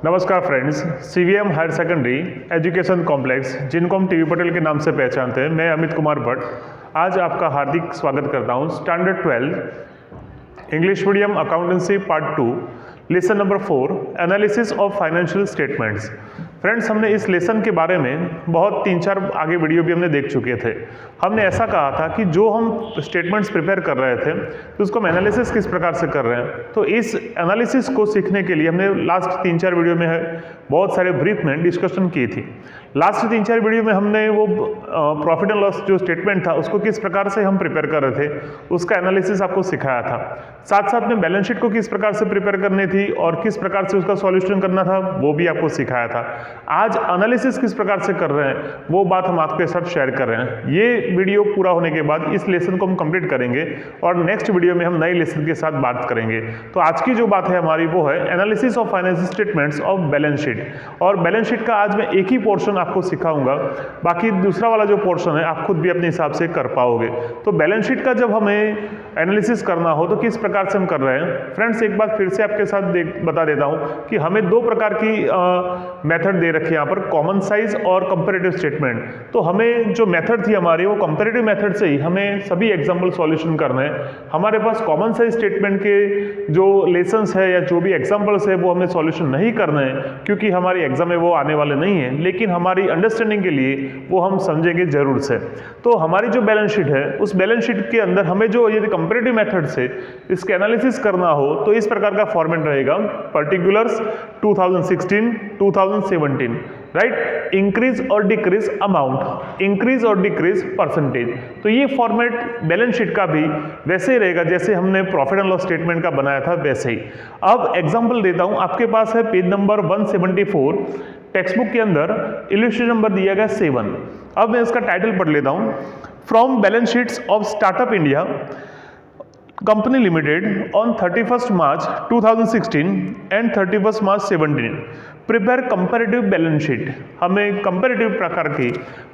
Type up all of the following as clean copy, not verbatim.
नमस्कार friends, CVM higher secondary education complex जिनको हम टीवी पटेल के नाम से पहचानते हैं, मैं अमित कुमार भट्ट आज आपका हार्दिक स्वागत करता हूं। Standard 12 English medium accountancy part 2 lesson number 4 analysis of financial statements. Friends, हमने इस लेसन के बारे में बहुत 3-4 आगे वीडियो भी हमने देख चुके थे। हमने ऐसा कहा था कि जो हम स्टेटमेंट्स प्रिपेयर कर रहे थे तो उसको हम एनालिसिस किस प्रकार से कर रहे हैं, तो इस एनालिसिस को सीखने के लिए हमने लास्ट 3-4 वीडियो में बहुत सारे ब्रीफ में डिस्कशन की थी। लास्ट 3-4 वीडियो में हमने वो प्रॉफिट एंड लॉस जो स्टेटमेंट था उसको किस प्रकार से हम प्रिपेयर कर रहे थे उसका एनालिसिस आपको सिखाया था। साथ साथ में बैलेंस शीट को किस प्रकार से प्रिपेयर करनी थी और किस प्रकार से उसका सॉल्यूशन करना था वो भी आपको सिखाया था। आज एनालिसिस किस प्रकार से कर रहे हैं वो बात हम आपके साथ शेयर कर रहे हैं। ये वीडियो पूरा होने के बाद इस लेसन को हम कंप्लीट करेंगे और नेक्स्ट वीडियो में हम नए लेसन के साथ बात करेंगे। तो आज की जो बात है हमारी वो है analysis of financial statements of balance sheet. और बैलेंस शीट का आज मैं एक ही पोर्शन आपको सिखाऊंगा, बाकी दूसरा वाला जो पोर्शन है आप खुद भी अपने हिसाब से कर पाओगे। तो बैलेंस शीट का जब हमें एनालिसिस करना हो तो किस प्रकार से हम कर रहे हैं। फ्रेंड्स, एक बात फिर से आपके साथ बता देता हूं कि हमें दो प्रकार की मेथड दे रखी है यहाँ पर, कॉमन साइज और कंपैरेटिव स्टेटमेंट। तो हमें जो मेथड थी हमारी वो कंपैरेटिव मेथड से ही हमें सभी एग्जाम्पल सॉल्यूशन करना है। हमारे पास कॉमन साइज स्टेटमेंट के जो लेसन्स है या जो भी एग्जाम्पल्स है वो हमें सॉल्यूशन नहीं करना है क्योंकि हमारी एग्जाम में वो आने वाले नहीं है, लेकिन हमारी अंडरस्टैंडिंग के लिए वो हम समझेंगे जरूर से। तो हमारी जो बैलेंस शीट है उस बैलेंस शीट के अंदर हमें जो यदि कंपैरेटिव मेथड से इसके एनालिसिस करना हो तो इस प्रकार का फॉर्मेट रहेगा, पर्टिकुलर्स 2016 2017, राइट, इंक्रीज और डिक्रीज अमाउंट, इंक्रीज और डिक्रीज परसेंटेज। तो ये फॉर्मेट बैलेंस शीट का भी वैसे ही रहेगा जैसे हमने प्रॉफिट एंड लॉस स्टेटमेंट का बनाया था वैसे ही। अब एग्जांपल देता हूं, आपके पास है पेज नंबर 174 टेक्स्ट बुक के अंदर, इलस्ट्रेशन नंबर दिया गया 7। अब मैं इसका टाइटल पढ़ लेता हूं, from balance sheets of startup India company limited on 31st March 2016 and 31st March 2017 prepare comparative balance sheet. हमें कंपैरेटिव प्रकार की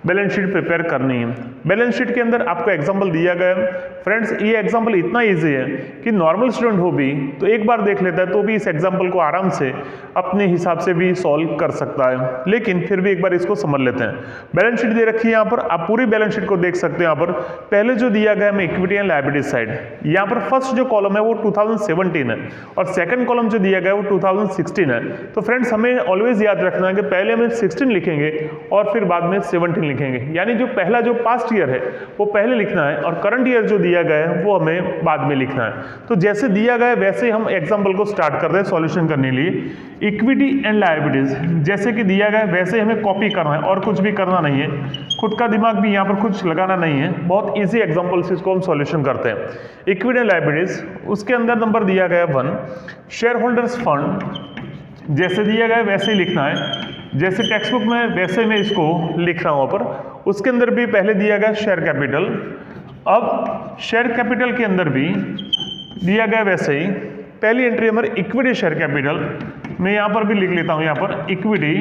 बैलेंस शीट प्रिपेयर करनी है। बैलेंस शीट के अंदर आपको एग्जांपल दिया गया है। फ्रेंड्स, ये एग्जांपल इतना इजी है कि नॉर्मल स्टूडेंट हो भी तो एक बार देख लेता है तो भी इस एग्जांपल को आराम से अपने हिसाब से भी सॉल्व कर सकता है, लेकिन फिर भी एक बार इसको समझ लेते हैं। बैलेंस शीट दे रखी है यहाँ पर, आप पूरी बैलेंस शीट को देख सकते हैं। यहाँ पर पहले जो दिया गया है इक्विटी एंड लायबिलिटी साइड, यहाँ पर फर्स्ट जो कॉलम है वो 2017 है और सेकंड कॉलम जो दिया गया है वो 2016 है। तो फ्रेंड्स, हमें ऑलवेज याद रखना है कि पहले हमें 16 लिखेंगे और फिर बाद में 17 लिखेंगे, यानी जो पहला जो पास्ट ईयर है वो पहले लिखना है और करंट ईयर जो दिया गया है वो हमें बाद में लिखना है। तो जैसे दिया गया है वैसे हम एग्जाम्पल को स्टार्ट कर रहे हैं सॉल्यूशन करने के लिए। इक्विटी एंड लायबिलिटीज जैसे कि दिया गया है वैसे हमें कॉपी करना है और कुछ भी करना नहीं है, खुद का दिमाग भी यहाँ पर कुछ लगाना नहीं है। बहुत ईजी एग्जाम्पल से इसको हम सॉल्यूशन करते हैं। इक्विटी एंड लायबिलिटीज, उसके अंदर नंबर दिया गया 1, शेयर होल्डर्स फंड जैसे दिया गया है वैसे ही लिखना है, जैसे टेक्स्ट बुक में वैसे मैं इसको लिख रहा हूँ पर। उसके अंदर भी पहले दिया गया शेयर कैपिटल, अब शेयर कैपिटल के अंदर भी दिया गया वैसे ही। पहली एंट्री हमारी इक्विटी शेयर कैपिटल, मैं यहाँ पर भी लिख लेता हूँ, यहाँ पर इक्विटी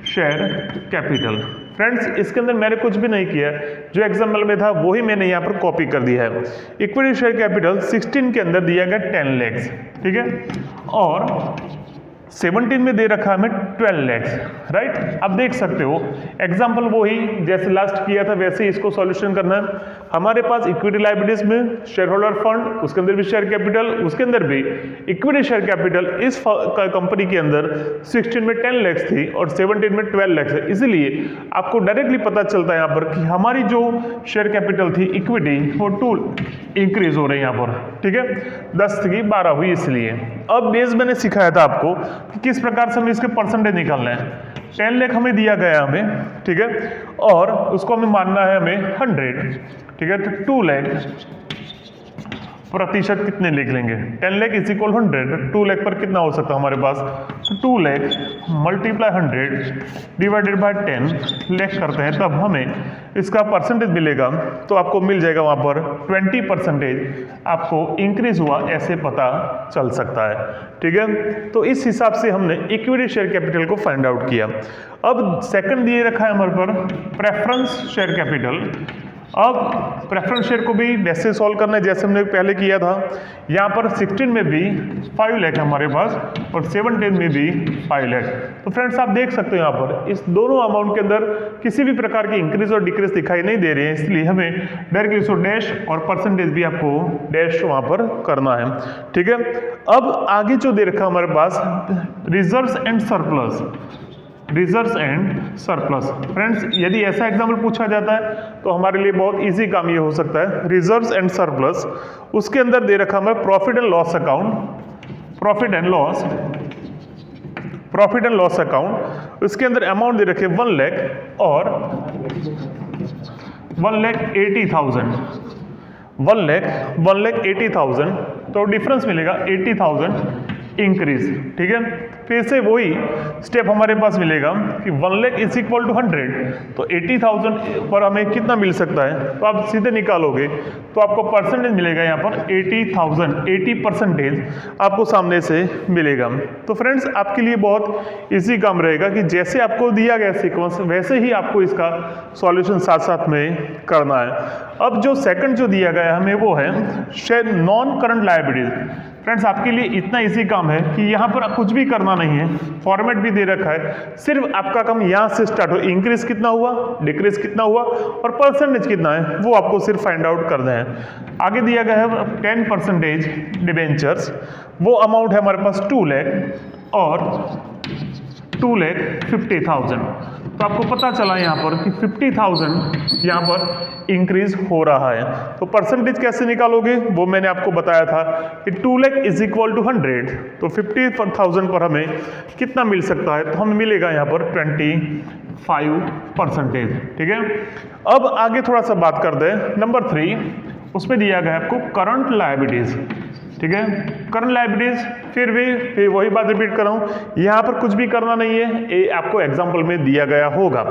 शेयर कैपिटल। फ्रेंड्स, इसके अंदर मैंने कुछ भी नहीं किया, जो एग्जाम्पल में था वही मैंने यहाँ पर कॉपी कर दिया है। इक्विटी शेयर कैपिटल 16 के अंदर दिया गया 10 लाख, ठीक है, और 17 में दे रखा हमें 12 लाख, राइट। अब देख सकते हो एग्जाम्पल वही जैसे लास्ट किया था वैसे ही इसको सॉल्यूशन करना है। हमारे पास इक्विटी लायबिलिटीज में शेयर होल्डर फंड, उसके अंदर भी शेयर कैपिटल, उसके अंदर भी इक्विटी शेयर कैपिटल इस कंपनी के अंदर 16 में 10 लाख थी और 17 में 12 लाख है। इसीलिए आपको डायरेक्टली पता चलता है यहाँ पर कि हमारी जो शेयर कैपिटल थी इक्विटी वो 2 इंक्रीज हो रही है यहाँ पर, ठीक है, 10 की 12 हुई। इसलिए अब बेस मैंने सिखाया था आपको कि किस प्रकार से हमें इसके परसेंटेज निकालना है। 10 लाख हमें दिया गया हमें, ठीक है, और उसको हमें मानना है हमें 100, ठीक है। तो 2 लाख प्रतिशत कितने लिख लेंगे, 10 लाख इज इक्वल 100, 2 लाख पर कितना हो सकता है हमारे पास, 2 lakh multiply 100 divided by 10 lakh करते हैं, तब हमें इसका परसेंटेज मिलेगा। तो आपको मिल जाएगा वहाँ पर 20% आपको इंक्रीज हुआ ऐसे पता चल सकता है, ठीक है। तो इस हिसाब से हमने इक्विटी शेयर कैपिटल को फाइंड आउट किया। अब सेकंड दिए रखा है हमारे पर प्रेफरेंस शेयर कैपिटल, अब प्रेफरेंस शेयर को भी वैसे सॉल्व करना है जैसे हमने पहले किया था। यहाँ पर 16 में भी 5 लाख है हमारे पास और 17 में भी 5 लाख। तो फ्रेंड्स आप देख सकते हो यहाँ पर इस दोनों अमाउंट के अंदर किसी भी प्रकार की इंक्रीज और डिक्रीज दिखाई नहीं दे रही है, इसलिए हमें डायरेक्टली इसको डैश और परसेंटेज भी आपको डैश वहाँ पर करना है। ठीक है, अब आगे जो दे रखा हमारे पास reserves and surplus, reserves and surplus. Friends यदि ऐसा एग्जाम्पल पूछा जाता है तो हमारे लिए बहुत इजी काम ये हो सकता है। रिजर्व्स एंड सरप्लस, उसके अंदर दे रखा हमें profit and loss account, profit and loss account, उसके अंदर अमाउंट दे रखे 1 लाख और 1,80,000, 1,80,000। तो डिफरेंस मिलेगा 80,000 इंक्रीज। ठीक है, फिर से वही स्टेप हमारे पास मिलेगा कि 1 लाख इज इक्वल टू 100, तो 80,000 पर हमें कितना मिल सकता है, तो आप सीधे निकालोगे तो आपको परसेंटेज मिलेगा यहाँ पर 80,000, 80% आपको सामने से मिलेगा। तो फ्रेंड्स आपके लिए बहुत इजी काम रहेगा कि जैसे आपको दिया गया सीक्वेंस वैसे ही आपको इसका सॉल्यूशन साथ साथ में करना है। अब जो सेकंड जो दिया गया हमें वो है नॉन करंट लायबिलिटीज। फ्रेंड्स आपके लिए इतना इजी काम है कि यहाँ पर कुछ भी करना नहीं है, फॉर्मेट भी दे रखा है, सिर्फ आपका काम यहाँ से स्टार्ट हो, इंक्रीज कितना हुआ, डिक्रीज कितना हुआ और परसेंटेज कितना है वो आपको सिर्फ फाइंड आउट करना है। आगे दिया गया है 10% डिबेंचर्स, वो अमाउंट है हमारे पास 2 लाख और 2,50,000। तो आपको पता चला यहाँ पर कि 50,000 यहाँ पर इंक्रीज हो रहा है। तो परसेंटेज कैसे निकालोगे वो मैंने आपको बताया था कि 2 लाख इज इक्वल टू 100, तो 50,000 पर हमें कितना मिल सकता है, तो हमें मिलेगा यहाँ पर 25%। ठीक है, अब आगे थोड़ा सा बात कर दें नंबर 3, उसमें दिया गया है आपको करंट लायबिलिटीज। ठीक है, करंट लायबिलिटीज फिर वही बात रिपीट कर रहा हूँ, यहाँ पर कुछ भी करना नहीं है, ये आपको एग्जाम्पल में दिया गया होगा।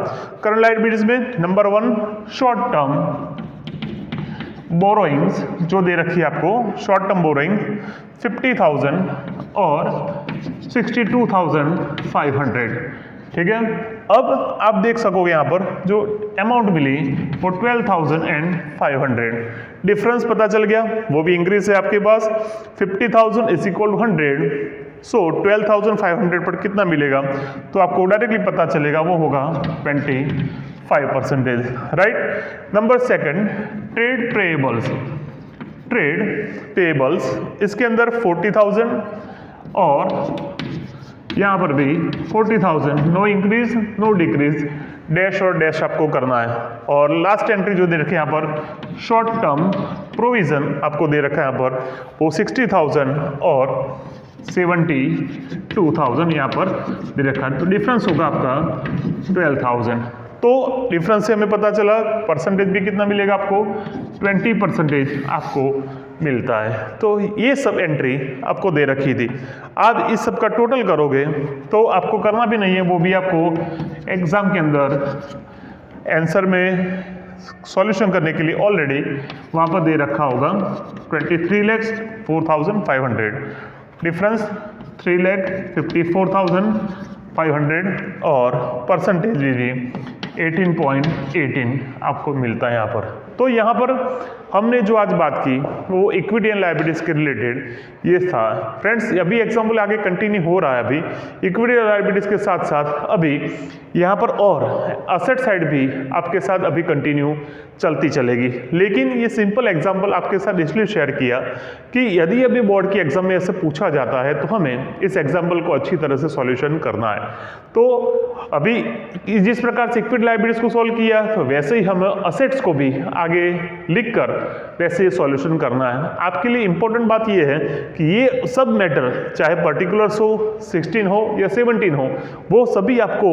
करंट लायबिलिटीज में नंबर 1 शॉर्ट टर्म बोरोइंग्स जो दे रखी है आपको, शॉर्ट टर्म बोरोइंग 50,000 और 62,500। ठीक है, अब आप देख सकोगे यहाँ पर जो अमाउंट मिली वो 12,500, डिफरेंस पता चल गया, वो भी इंक्रीज है आपके पास। 50,000 इज इक्वल टू 100, सो 12,500 पर कितना मिलेगा, तो आपको डायरेक्टली पता चलेगा वो होगा 25%। राइट, नंबर 2 ट्रेड पेबल्स, इसके अंदर 40,000 और यहाँ पर भी 40,000, no increase no decrease, dash और डैश आपको करना है। और लास्ट एंट्री जो दे रखे हैं यहाँ पर शॉर्ट टर्म प्रोविजन आपको दे रखा है यहाँ पर, वो 60,000 और 72,000 यहाँ पर दे रखा है। तो डिफरेंस होगा आपका 12,000। तो डिफरेंस से हमें पता चला परसेंटेज भी कितना मिलेगा आपको, 20% आपको मिलता है। तो ये सब एंट्री आपको दे रखी थी। आप इस सब का टोटल करोगे तो आपको करना भी नहीं है, वो भी आपको एग्जाम के अंदर आंसर में सॉल्यूशन करने के लिए ऑलरेडी वहाँ पर दे रखा होगा। 23,04,500 डिफरेंस, 3,54,500 और परसेंटेज भी 18.18 आपको मिलता है यहाँ पर। तो यहाँ पर हमने जो आज बात की वो इक्विटी एंड लायबिलिटीज के रिलेटेड ये था। फ्रेंड्स अभी एग्जाम्पल आगे कंटिन्यू हो रहा है, अभी इक्विटी और लायबिलिटीज के साथ साथ अभी यहाँ पर और असेट साइड भी आपके साथ अभी कंटिन्यू चलती चलेगी। लेकिन ये सिंपल एग्जाम्पल आपके साथ इसलिए शेयर किया कि यदि अभी बोर्ड की एग्जाम में ऐसे पूछा जाता है तो हमें इस एग्जाम्पल को अच्छी तरह से सॉल्यूशन करना है। तो अभी जिस प्रकार से इक्विटी लायबिलिटीज को सॉल्व किया तो वैसे ही हमें असेट्स को भी आगे लिखकर वैसे ही सॉल्यूशन करना है। आपके लिए इंपॉर्टेंट बात ये है कि ये सब मैटर चाहे पर्टिकुलर्स हो, 16 हो या 17 हो, वो सभी आपको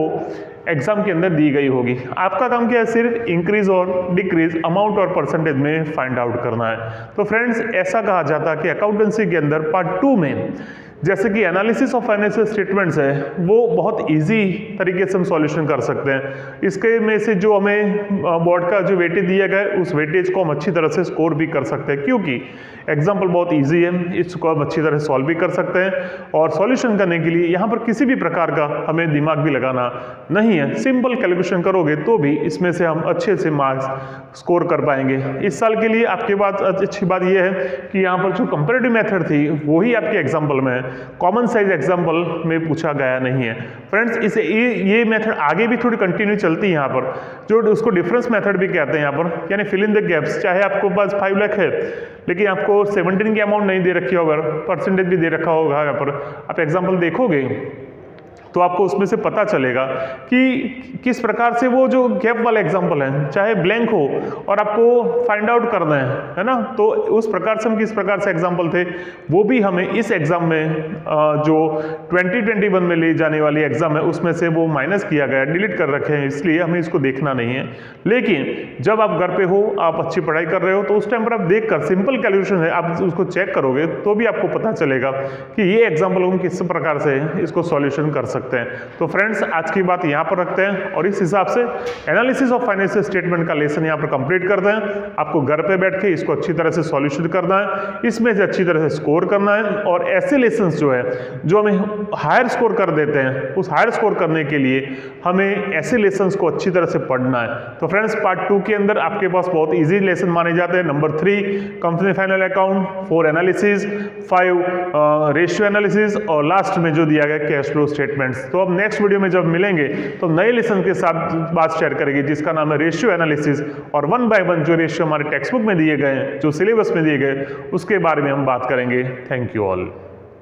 एग्जाम के अंदर दी गई होगी। आपका काम क्या है, सिर्फ इंक्रीज और डिक्रीज अमाउंट और परसेंटेज में फाइंड आउट करना है। तो फ्रेंड्स ऐसा कहा जाता है कि अकाउंटेंसी के अंदर पार्ट 2 में जैसे कि एनालिसिस ऑफ फाइनेंशियल स्टेटमेंट्स है वो बहुत इजी तरीके से हम सॉल्यूशन कर सकते हैं। इसके में से जो हमें बोर्ड का जो वेटेज दिया गया है उस वेटेज को हम अच्छी तरह से स्कोर भी कर सकते हैं, क्योंकि एग्जाम्पल बहुत इजी है, इसको हम अच्छी तरह से सॉल्व भी कर सकते हैं। और सॉल्यूशन करने के लिए यहाँ पर किसी भी प्रकार का हमें दिमाग भी लगाना नहीं है, सिंपल कैलकुलेशन करोगे तो भी इसमें से हम अच्छे से मार्क्स स्कोर कर पाएंगे। इस साल के लिए आपके बात अच्छी बात यह है कि यहाँ पर जो कंपैरेटिव मेथड थी वही आपके एग्जाम्पल में कॉमन साइज एग्जाम्पल में पूछा गया नहीं है। फ्रेंड्स इसे ये मेथड आगे भी थोड़ी कंटिन्यू चलती है यहाँ पर, जो उसको डिफरेंस मेथड भी कहते हैं यहाँ पर, यानी फिल इन द गैप्स। चाहे आपको पास 5 लाख है लेकिन आपको 17 की अमाउंट नहीं दे रखी होगा, परसेंटेज भी दे रखा होगा, यहाँ पर आप एग्जाम्पल देखोगे तो आपको उसमें से पता चलेगा कि किस प्रकार से वो जो गैप वाला एग्जाम्पल है चाहे ब्लैंक हो और आपको फाइंड आउट करना है ना, तो उस प्रकार से हम किस प्रकार से एग्जाम्पल थे वो भी हमें इस एग्जाम में जो 2021 में ली जाने वाली एग्जाम है उसमें से वो माइनस किया गया, डिलीट कर रखे हैं, इसलिए हमें इसको देखना नहीं है। लेकिन जब आप घर पे हो, आप अच्छी पढ़ाई कर रहे हो, तो उस टाइम पर आप देख कर सिंपल कैलकुलेशन है आप उसको चेक करोगे तो भी आपको पता चलेगा कि ये एग्जाम्पल हम किस प्रकार से इसको सॉल्यूशन कर सकते हैं। तो फ्रेंड्स आज की बात यहाँ पर रखते हैं और इस हिसाब से एनालिसिस ऑफ फाइनेंशियल स्टेटमेंट का लेसन यहाँ पर कंप्लीट करते हैं। आपको घर पे बैठ के इसको अच्छी तरह से सॉल्यूशन करना है, इसमें से अच्छी तरह से स्कोर करना है, और ऐसे लेसन जो है जो हमें हायर स्कोर कर देते हैं उस हायर स्कोर करने के लिए हमें ऐसे लेसन को अच्छी तरह से पढ़ना है। तो फ्रेंड्स पार्ट 2 के अंदर आपके पास बहुत ईजी लेसन माने जाते हैं। Number 3 company final account, 4 analysis, 5 ratio analysis और लास्ट में जो दिया गया कैश फ्लो स्टेटमेंट्स। तो अब नेक्स्ट वीडियो में जब मिलेंगे तो नए लेसन के साथ बात शेयर करेंगे जिसका नाम है रेशियो एनालिसिस, और 1 बाय 1 जो रेशियो हमारे टेक्स्ट बुक में दिए गए हैं, जो सिलेबस में दिए गए, उसके बारे में हम बात करेंगे। Thank you all.